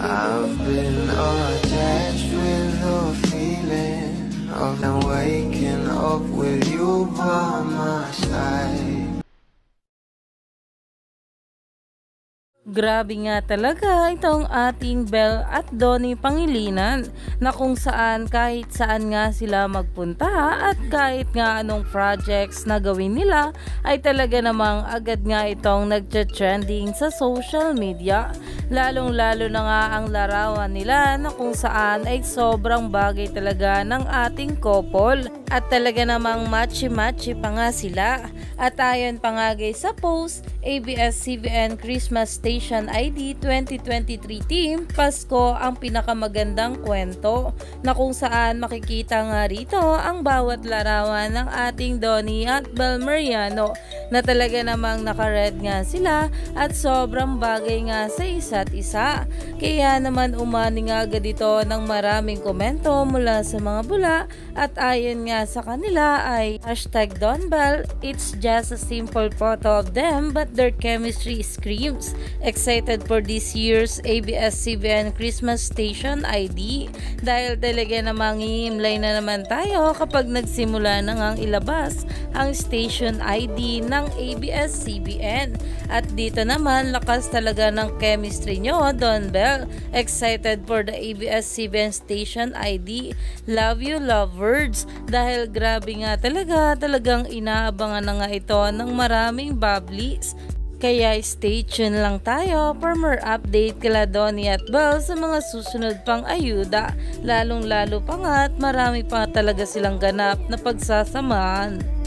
I've been attached with the feeling of now waking up with you by my side. Grabe nga talaga itong ating Belle at Donnie Pangilinan na kung saan kahit saan nga sila magpunta at kahit nga anong projects na gawin nila ay talaga namang agad nga itong nagcha-trending sa social media. Lalong lalo na nga ang larawan nila na kung saan ay sobrang bagay talaga ng ating couple at talaga namang matchy-matchy pa nga sila. At ayon pa nga guys sa post, ABS-CBN Christmas Station ID 2023 team, Pasko ang pinakamagandang kwento, na kung saan makikita nga rito ang bawat larawan ng ating Donnie at Belle Mariano na talaga namang naka-red nga sila at sobrang bagay nga sa isa't isa. Kaya naman umani nga agad ito ng maraming komento mula sa mga bula at ayon nga sa kanila ay #DonBelle, it's just a simple photo of them but their chemistry screams. Excited for this year's ABS-CBN Christmas Station ID dahil talaga namang hihimlay na naman tayo kapag nagsimula na ngang ilabas ang station ID ng ABS-CBN. At dito naman lakas talaga ng chemistry nyo, DonBelle. Excited for the ABS-CBN Station ID. Love you lovebirds dahil grabe nga talagang inaabangan na nga ito ng maraming bubblies. Kaya stay tuned lang tayo for more update kila Donnie at Belle sa mga susunod pang ayuda. Lalong lalo pa nga at marami pa talaga silang ganap na pagsasamahan.